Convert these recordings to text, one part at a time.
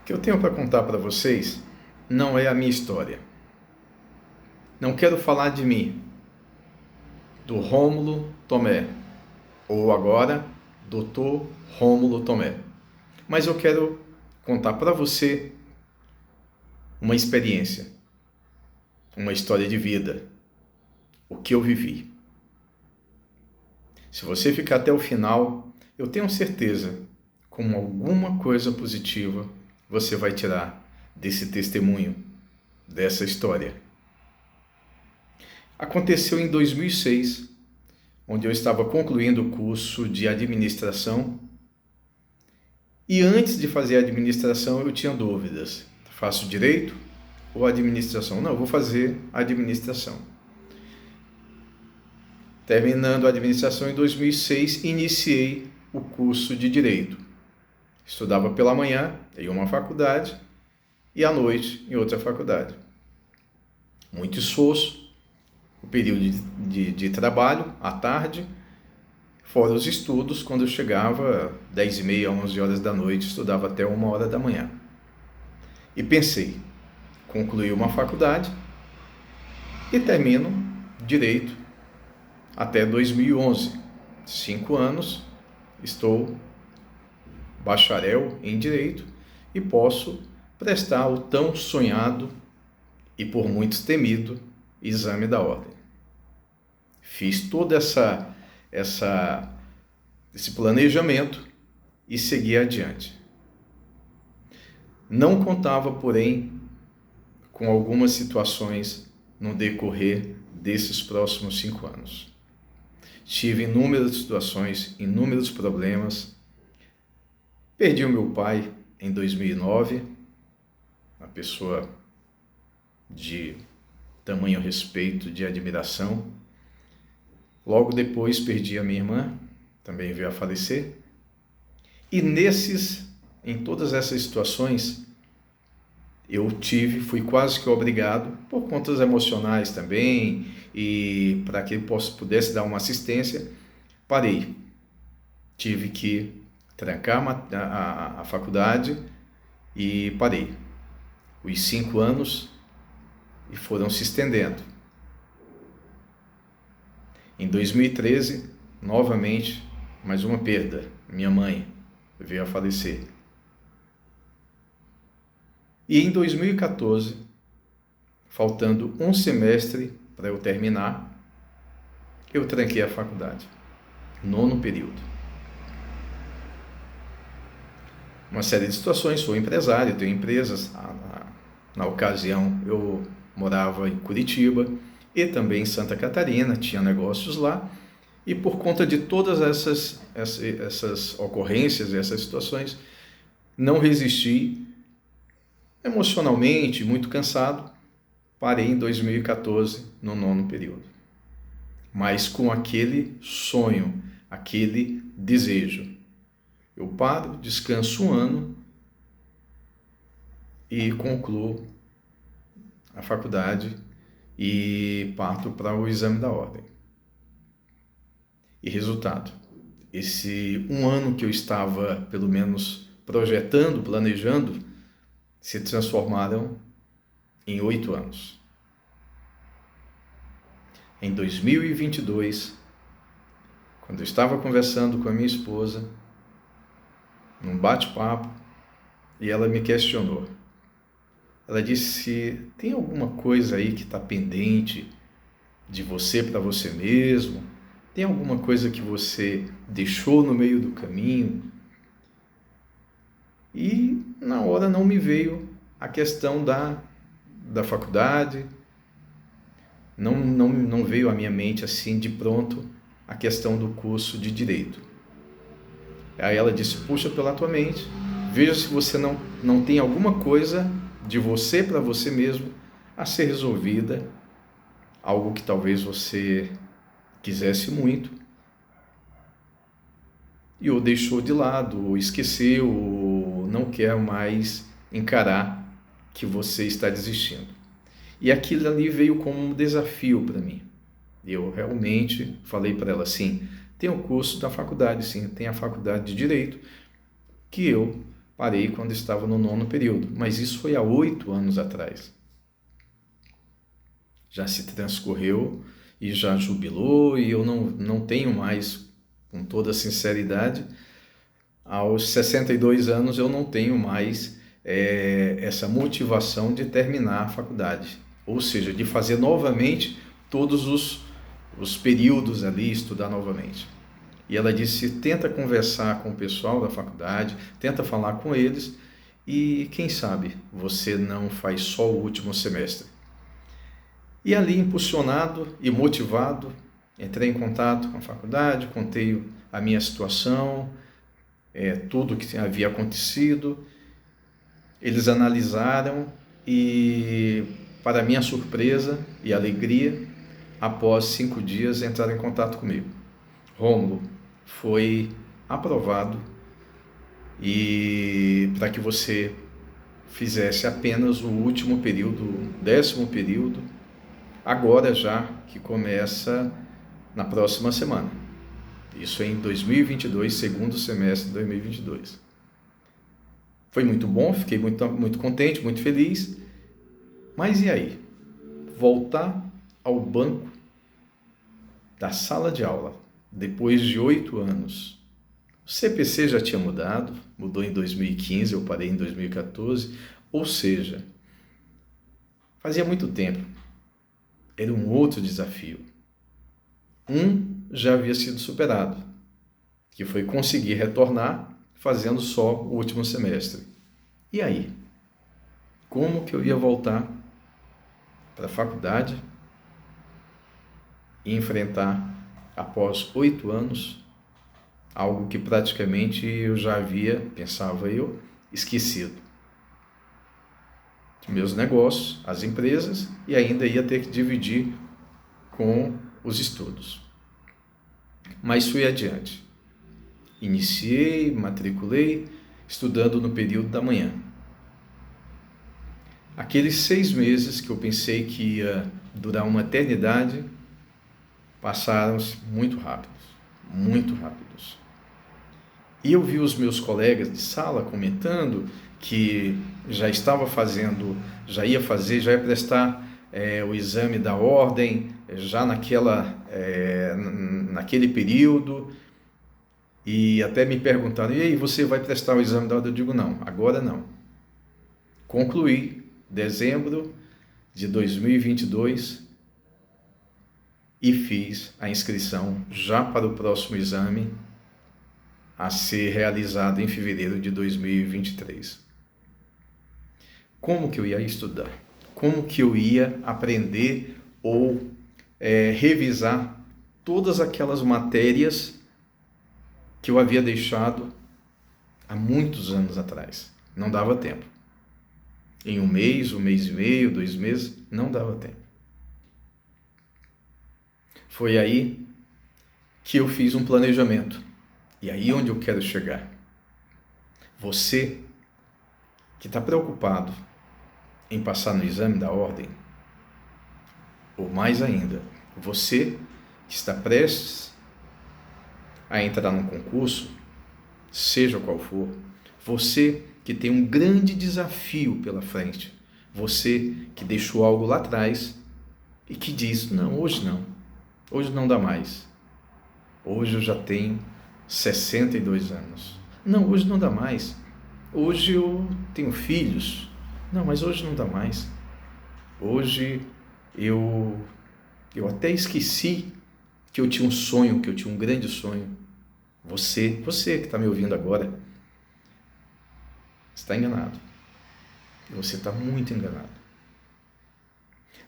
que eu tenho para contar para vocês não é a minha história. Não quero falar de mim, do Rômulo Tomé, ou agora, Dr. Rômulo Tomé. Mas eu quero contar para você uma experiência, uma história de vida, o que eu vivi. Se você ficar até o final, eu tenho certeza, com alguma coisa positiva, você vai tirar desse testemunho, dessa história. Aconteceu em 2006, onde eu estava concluindo o curso de administração. E antes de fazer a administração, eu tinha dúvidas. Faço direito ou administração? Não, eu vou fazer administração. Terminando a administração em 2006, iniciei o curso de direito. Estudava pela manhã em uma faculdade e à noite em outra faculdade. Muito esforço, o período de trabalho à tarde, fora os estudos, quando eu chegava 10h30, 11 horas da noite, estudava até 1 hora da manhã. E pensei, concluí uma faculdade e termino direito até 2011. 5 anos, estou bacharel em direito e posso prestar o tão sonhado e por muitos temido exame da ordem. Fiz todo esse planejamento e segui adiante. Não contava, porém, com algumas situações no decorrer desses próximos 5 anos. Tive inúmeras situações, inúmeros problemas. Perdi o meu pai em 2009, uma pessoa de tamanho respeito, de admiração. Logo depois perdi a minha irmã, também veio a falecer. E em todas essas situações, fui quase que obrigado, por contas emocionais também, e para que eu pudesse dar uma assistência, parei. Tive que trancar a faculdade e parei. Os 5 anos e foram se estendendo. Em 2013, novamente, mais uma perda. Minha mãe veio a falecer. E em 2014, faltando um semestre para eu terminar, eu tranquei a faculdade. 9º período. Uma série de situações, sou empresário, tenho empresas. Na ocasião, eu morava em Curitiba e também em Santa Catarina, tinha negócios lá. E por conta de todas essas ocorrências, essas situações, não resisti. Emocionalmente, muito cansado, parei em 2014, no 9º período. Mas com aquele sonho, aquele desejo. Eu paro, descanso 1 ano e concluo a faculdade e parto para o exame da ordem. E resultado, esse 1 ano que eu estava, pelo menos, projetando, planejando, se transformaram em 8 anos. Em 2022, quando eu estava conversando com a minha esposa, num bate-papo, e ela me questionou. Ela disse, tem alguma coisa aí que está pendente de você para você mesmo? Tem alguma coisa que você deixou no meio do caminho? E na hora não me veio a questão da faculdade, não veio à minha mente assim de pronto a questão do curso de direito. Aí ela disse, puxa pela tua mente, veja se você não tem alguma coisa de você para você mesmo a ser resolvida, algo que talvez você quisesse muito, e ou deixou de lado, ou esqueceu, ou não quer mais encarar que você está desistindo. E aquilo ali veio como um desafio para mim. Eu realmente falei para ela assim, tem o curso da faculdade, sim, tem a faculdade de Direito, que eu parei quando estava no 9º período, mas isso foi há 8 anos atrás. Já se transcorreu e já jubilou, e eu não tenho mais, com toda sinceridade, aos 62 anos eu não tenho mais essa motivação de terminar a faculdade, ou seja, de fazer novamente todos os períodos ali, estudar novamente. E ela disse, tenta conversar com o pessoal da faculdade, tenta falar com eles, e quem sabe você não faz só o último semestre. E ali, impulsionado e motivado, entrei em contato com a faculdade, contei a minha situação, tudo o que havia acontecido. Eles analisaram e, para minha surpresa e alegria, após 5 dias entraram em contato comigo. Rômulo, foi aprovado e para que você fizesse apenas o último período, o 10º período, agora já que começa na próxima semana. Isso em 2022, segundo semestre de 2022. Foi muito bom, fiquei muito contente, muito feliz. Mas e aí? Voltar ao banco da sala de aula, depois de 8 anos. O CPC já tinha mudou em 2015, eu parei em 2014, ou seja, fazia muito tempo. Era um outro desafio. Já havia sido superado, que foi conseguir retornar fazendo só o último semestre. E aí? Como que eu ia voltar para a faculdade e enfrentar, após 8 anos, algo que praticamente eu já havia, pensava eu, esquecido? Meus negócios, as empresas, e ainda ia ter que dividir com os estudos. Mas fui adiante. Iniciei, matriculei, estudando no período da manhã. Aqueles 6 meses que eu pensei que ia durar uma eternidade, passaram-se muito rápidos, muito rápidos. E eu vi os meus colegas de sala comentando que já ia prestar o exame da ordem, já naquele período, e até me perguntaram, e aí, você vai prestar o exame da ordem? Eu digo, não, agora não. Concluí dezembro de 2022 e fiz a inscrição já para o próximo exame a ser realizado em fevereiro de 2023. Como que eu ia estudar? Como que eu ia aprender ou revisar todas aquelas matérias que eu havia deixado há muitos anos atrás? Não dava tempo. Em um mês e meio, 2 meses, não dava tempo. Foi aí que eu fiz um planejamento. E aí onde eu quero chegar. Você que está preocupado em passar no exame da ordem, ou mais ainda, você que está prestes a entrar num concurso, seja qual for, você que tem um grande desafio pela frente, você que deixou algo lá atrás e que diz, não, hoje não dá mais, hoje eu já tenho 62 anos, não, hoje não dá mais, hoje eu tenho filhos, não, mas hoje não dá mais, hoje eu até esqueci que eu tinha um sonho, que eu tinha um grande sonho. Você que está me ouvindo agora, está enganado. Você está muito enganado.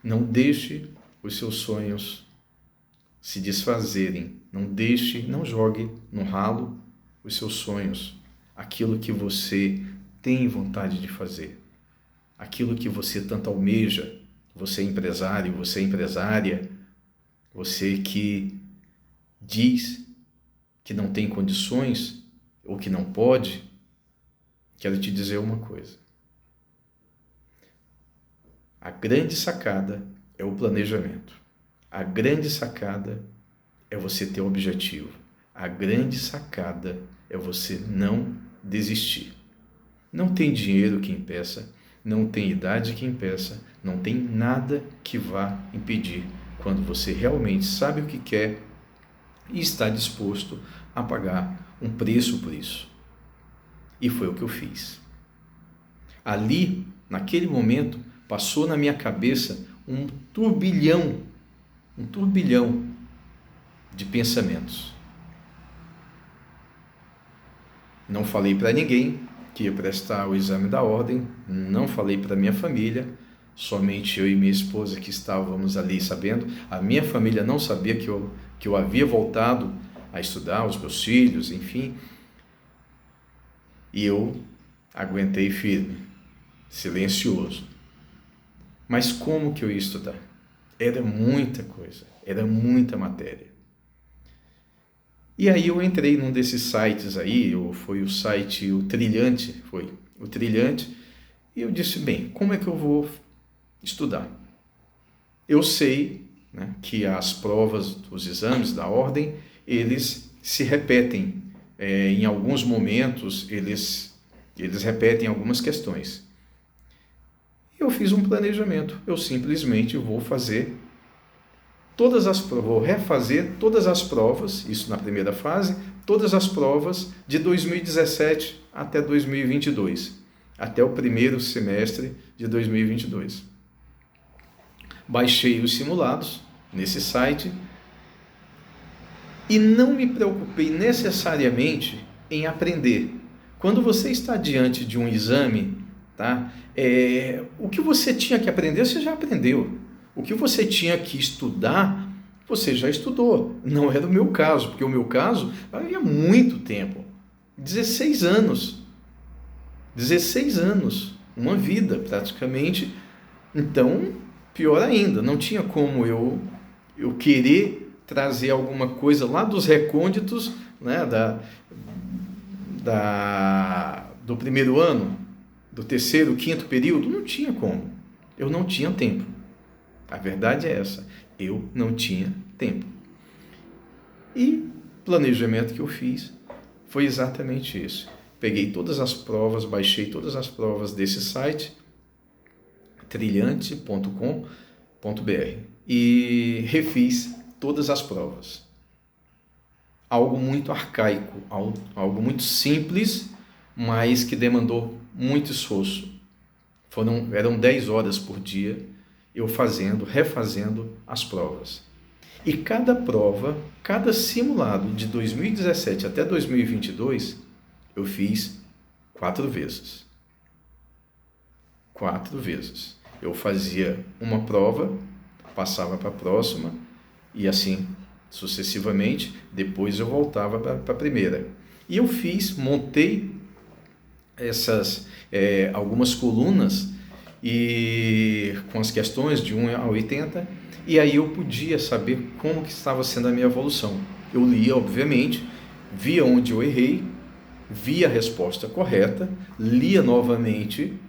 Não deixe os seus sonhos se desfazerem. Não jogue no ralo os seus sonhos. Aquilo que você tem vontade de fazer. Aquilo que você tanto almeja. Você é empresário, você é empresária. Você que diz que não tem condições ou que não pode, quero te dizer uma coisa. A grande sacada é o planejamento. A grande sacada é você ter um objetivo. A grande sacada é você não desistir. Não tem dinheiro que impeça, não tem idade que impeça, não tem nada que vá impedir quando você realmente sabe o que quer e está disposto a pagar um preço por isso. E foi o que eu fiz. Ali, naquele momento, passou na minha cabeça um turbilhão de pensamentos. Não falei para ninguém que ia prestar o exame da ordem, não falei para minha família, somente eu e minha esposa que estávamos ali sabendo. A minha família não sabia que eu havia voltado a estudar, os meus filhos, enfim. E eu aguentei firme, silencioso. Mas como que eu ia estudar? Era muita coisa, era muita matéria. E aí eu entrei num desses sites aí, foi o site, o Trilhante, e eu disse, bem, como é que eu vou estudar? Eu sei, né, que as provas dos exames da ordem, eles se repetem, em alguns momentos eles repetem algumas questões. Eu fiz um planejamento, eu simplesmente vou refazer todas as provas, isso na primeira fase, todas as provas de 2017 até 2022, até o primeiro semestre de 2022. Baixei os simulados nesse site e não me preocupei necessariamente em aprender. Quando você está diante de um exame, tá? O que você tinha que aprender, você já aprendeu. O que você tinha que estudar, você já estudou. Não era o meu caso, porque o meu caso havia muito tempo. 16 anos. 16 anos. Uma vida, praticamente. Então, pior ainda, não tinha como eu querer trazer alguma coisa lá dos recônditos, né, do primeiro ano, do terceiro, quinto período. Não tinha como. Eu não tinha tempo. A verdade é essa, eu não tinha tempo. E o planejamento que eu fiz foi exatamente isso. Peguei todas as provas, baixei todas as provas desse site, trilhante.com.br, e refiz todas as provas. Algo muito arcaico, algo muito simples, mas que demandou muito esforço. Eram 10 horas por dia, eu refazendo as provas. E cada prova, cada simulado de 2017 até 2022, eu fiz 4 vezes. 4 vezes. Eu fazia uma prova, passava para a próxima, e assim sucessivamente, depois eu voltava para a primeira. E eu montei algumas colunas e com as questões de 1 a 80, e aí eu podia saber como que estava sendo a minha evolução. Eu lia, obviamente, via onde eu errei, via a resposta correta, lia novamente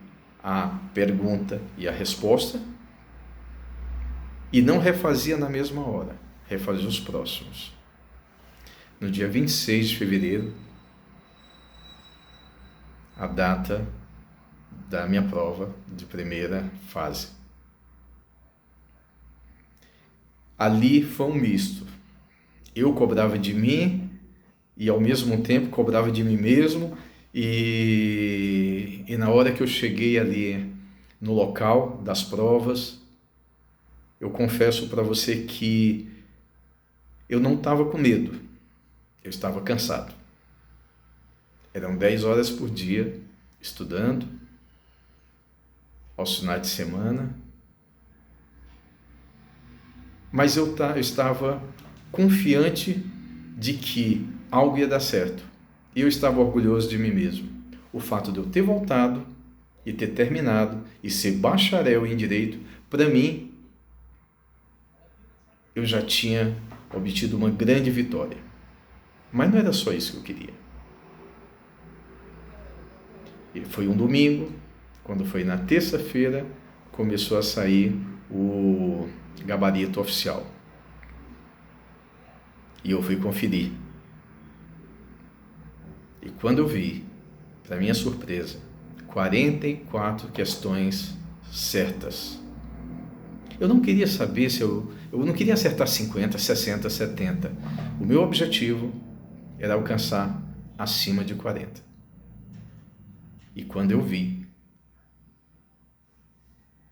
a pergunta e a resposta, e não refazia na mesma hora, refazia os próximos. No dia 26 de fevereiro, a data da minha prova de primeira fase. Ali foi um misto. Eu cobrava de mim e ao mesmo tempo cobrava de mim mesmo, e na hora que eu cheguei ali no local das provas, eu confesso para você que eu não estava com medo, eu estava cansado. Eram 10 horas por dia estudando, aos finais de semana, mas eu estava confiante de que algo ia dar certo. E eu estava orgulhoso de mim mesmo. O fato de eu ter voltado e ter terminado e ser bacharel em Direito, para mim, eu já tinha obtido uma grande vitória. Mas não era só isso que eu queria. E foi um domingo, quando foi na terça-feira, começou a sair o gabarito oficial. E eu fui conferir. E quando eu vi, para minha surpresa, 44 questões certas. Eu não queria saber se eu não queria acertar 50, 60, 70. O meu objetivo era alcançar acima de 40. E quando eu vi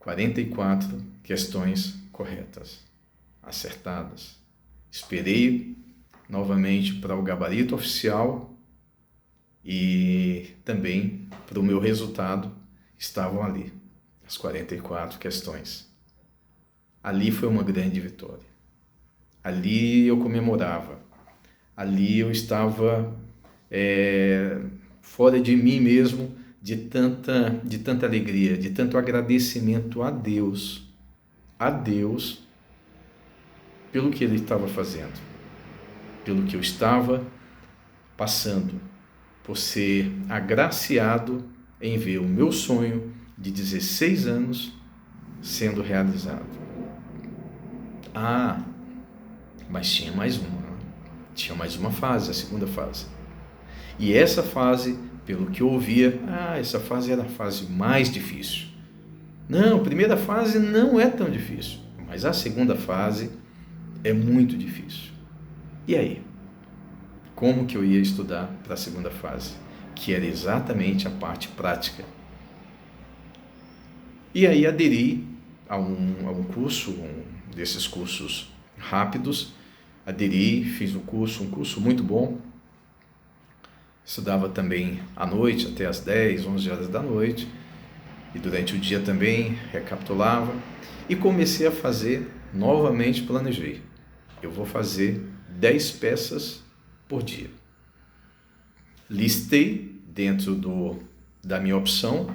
44 questões corretas, acertadas, esperei novamente para o gabarito oficial e também para o meu resultado, estavam ali as 44 questões. Ali foi uma grande vitória. Ali eu comemorava. Ali eu estava fora de mim mesmo, de tanta alegria, de tanto agradecimento a Deus pelo que Ele estava fazendo, pelo que eu estava passando, por ser agraciado em ver o meu sonho de 16 anos sendo realizado. Mas tinha mais uma fase, a segunda fase. E essa fase, pelo que eu ouvia, essa fase era a fase mais difícil. Não, a primeira fase não é tão difícil, mas a segunda fase é muito difícil. E aí? Como que eu ia estudar para a segunda fase? Que era exatamente a parte prática. E aí aderi a um curso, desses cursos rápidos, fiz um curso muito bom. Estudava também à noite, até às 10, 11 horas da noite, e durante o dia também recapitulava, e comecei a fazer, novamente planejei, eu vou fazer 10 peças por dia. Listei dentro da minha opção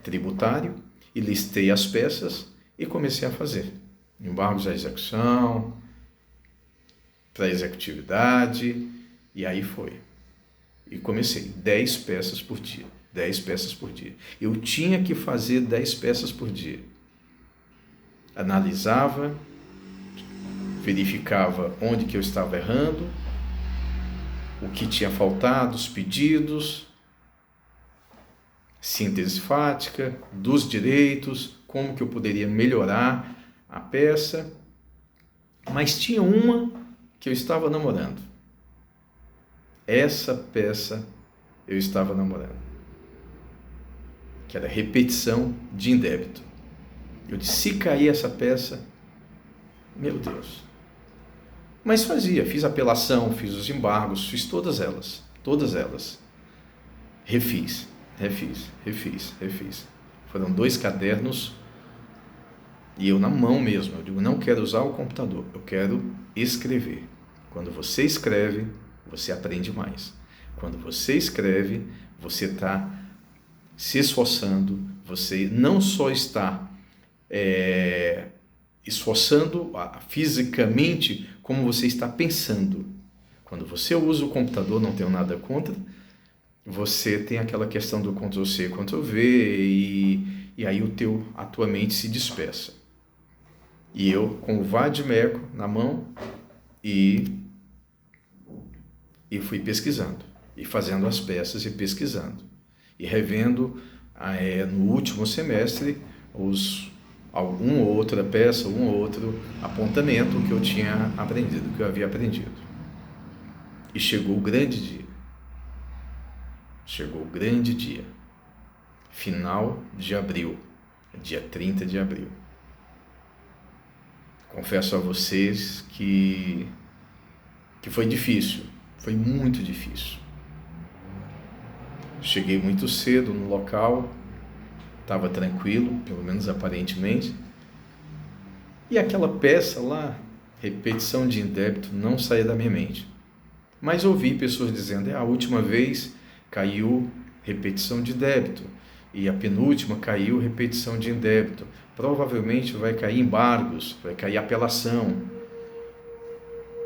tributário, e listei as peças e comecei a fazer embargos à execução, para executividade, e aí foi. E comecei 10 peças por dia, 10 peças por dia. Eu tinha que fazer 10 peças por dia. Analisava, verificava onde que eu estava errando, o que tinha faltado, os pedidos, síntese fática, dos direitos, como que eu poderia melhorar a peça. Mas tinha uma que eu estava namorando. Essa peça eu estava namorando, que era repetição de indébito. Eu disse, se cair essa peça, meu Deus. Mas fiz apelação, fiz os embargos, fiz todas elas. Refiz. Foram 2 cadernos e eu na mão mesmo. Eu digo, não quero usar o computador, eu quero escrever. Quando você escreve, você aprende mais. Quando você escreve, você está se esforçando, você não só está esforçando fisicamente, como você está pensando. Quando você usa o computador, não tenho nada contra, você tem aquela questão do Ctrl+C, Ctrl+V, e aí a tua mente se dispersa. E eu, com o vade-mecum na mão, e fui pesquisando, e fazendo as peças e pesquisando, e revendo no último semestre uma ou outra peça, um ou outro apontamento que eu tinha aprendido, que eu havia aprendido. E chegou o grande dia. Final de abril, dia 30 de abril. Confesso a vocês que foi difícil, foi muito difícil. Cheguei muito cedo no local, estava tranquilo, pelo menos aparentemente, e aquela peça lá, repetição de indébito, não saía da minha mente. Mas ouvi pessoas dizendo, a última vez caiu repetição de débito, e a penúltima caiu repetição de indébito. Provavelmente vai cair embargos, vai cair apelação.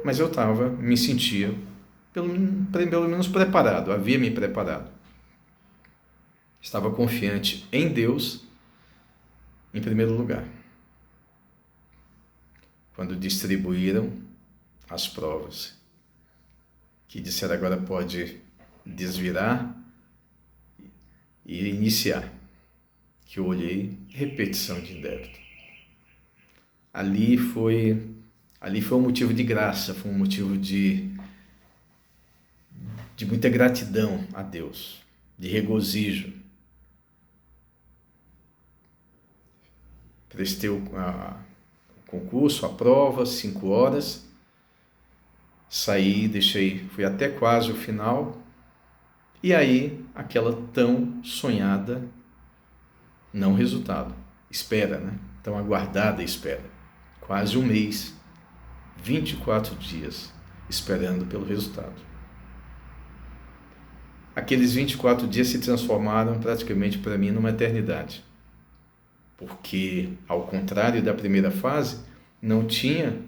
Mas eu me sentia, pelo menos preparado, havia me preparado. Estava confiante em Deus, em primeiro lugar. Quando distribuíram as provas, que disseram agora pode desvirar e iniciar, que eu olhei repetição de débito. Ali foi um motivo de graça, foi um motivo de muita gratidão a Deus, de regozijo. Prestei o concurso, a prova, 5 horas, saí, fui até quase o final, e aí aquela tão sonhada não resultado, espera, né? Tão aguardada espera, quase 1 mês, 24 dias esperando pelo resultado. Aqueles 24 dias se transformaram praticamente para mim numa eternidade, porque ao contrário da primeira fase, não tinha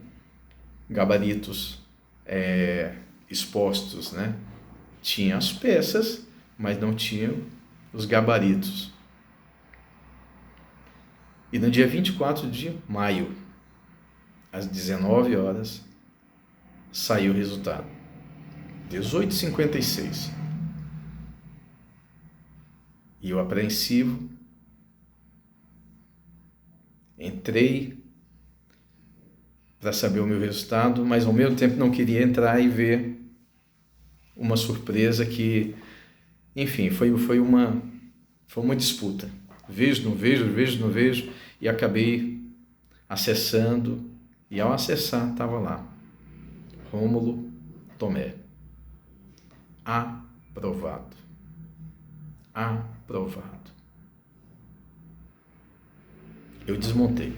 gabaritos expostos, né? Tinha as peças, mas não tinham os gabaritos. E no dia 24 de maio, às 19 horas, saiu o resultado. 18h56. E eu apreensivo, entrei para saber o meu resultado, mas ao mesmo tempo não queria entrar e ver uma surpresa que, enfim, foi uma disputa. Vejo, não vejo, e acabei acessando, e ao acessar estava lá, Rômulo Tomé, aprovado. Eu desmontei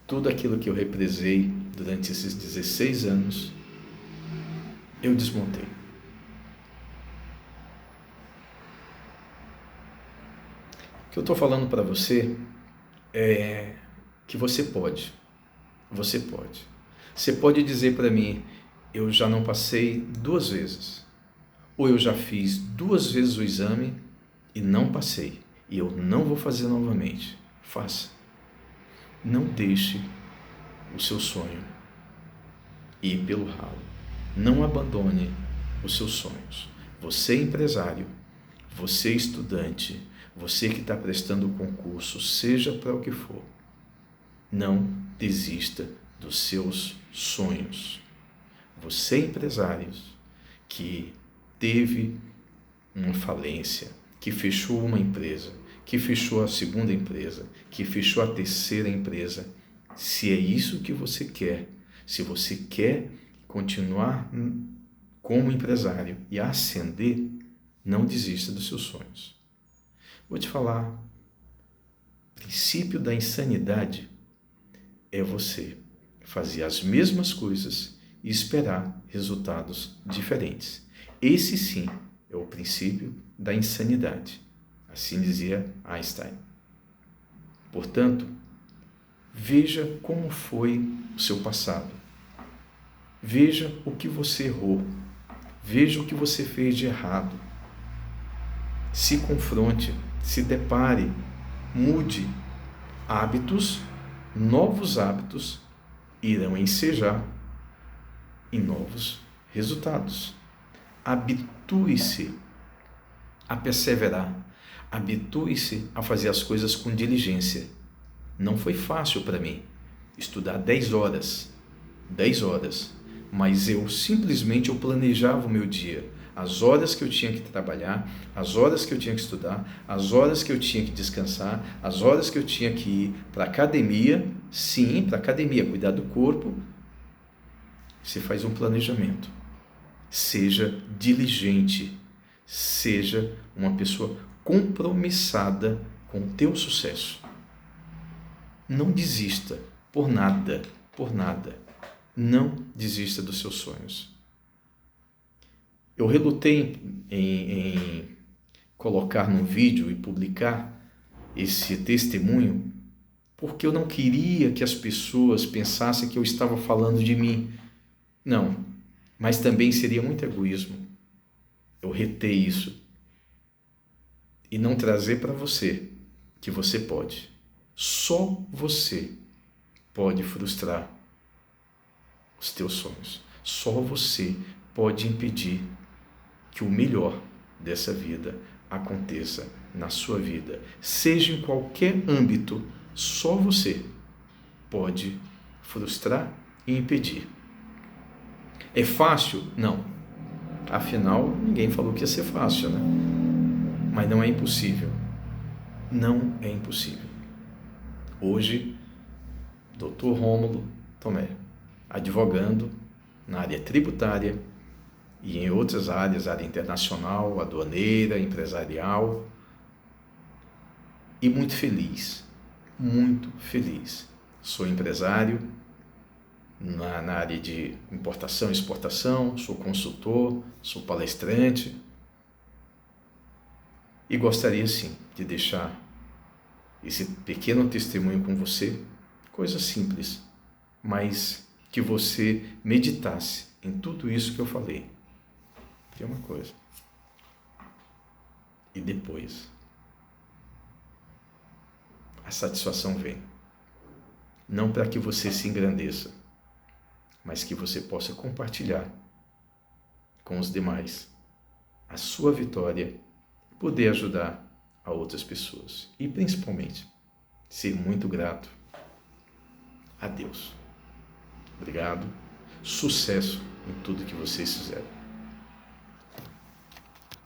tudo aquilo que eu represei durante esses 16 anos, eu desmontei. O que eu estou falando para você é que você pode. Você pode dizer para mim, eu já não passei 2 vezes, ou eu já fiz 2 vezes o exame e não passei, e eu não vou fazer novamente. Faça. Não deixe o seu sonho ir pelo ralo. Não abandone os seus sonhos. Você é empresário, você é estudante, você que está prestando o concurso, seja para o que for, não desista dos seus sonhos. Você é empresário que teve uma falência, que fechou uma empresa, que fechou a segunda empresa, que fechou a terceira empresa. Se é isso que você quer, se você quer continuar como empresário e ascender, não desista dos seus sonhos. Vou te falar, o princípio da insanidade é você fazer as mesmas coisas e esperar resultados diferentes. Esse sim é o princípio da insanidade. Assim dizia Einstein. Portanto, veja como foi o seu passado. Veja o que você errou. Veja o que você fez de errado. Se confronte, se depare, mude. Hábitos, novos hábitos irão ensejar em novos resultados. Habitue-se a perseverar. Habitue-se a fazer as coisas com diligência. Não foi fácil para mim estudar 10 horas, mas eu planejava o meu dia, as horas que eu tinha que trabalhar, as horas que eu tinha que estudar, as horas que eu tinha que descansar, as horas que eu tinha que ir para a academia, sim, para a academia, cuidar do corpo. Você faz um planejamento. Seja diligente, seja uma pessoa compromissada com o teu sucesso. Não desista por nada. Não desista dos seus sonhos. Eu relutei em colocar no vídeo e publicar esse testemunho porque eu não queria que as pessoas pensassem que eu estava falando de mim. Não, mas também seria muito egoísmo eu reter isso e não trazer para você que você pode. Só você pode frustrar os teus sonhos. Só você pode impedir que o melhor dessa vida aconteça na sua vida, seja em qualquer âmbito, só você pode frustrar e impedir. É fácil? Não. Afinal, ninguém falou que ia ser fácil, né? Mas não é impossível. Não é impossível. Hoje, Dr. Rômulo Tomé, advogando na área tributária e em outras áreas, área internacional, aduaneira, empresarial, e muito feliz, muito feliz. Sou empresário na área de importação e exportação, sou consultor, sou palestrante e gostaria sim de deixar esse pequeno testemunho com você, coisa simples, mas que você meditasse em tudo isso que eu falei. Tem uma coisa. E depois a satisfação vem. Não para que você se engrandeça, mas que você possa compartilhar com os demais a sua vitória e poder ajudar a outras pessoas. E principalmente, ser muito grato a Deus. Obrigado. Sucesso em tudo que vocês fizerem.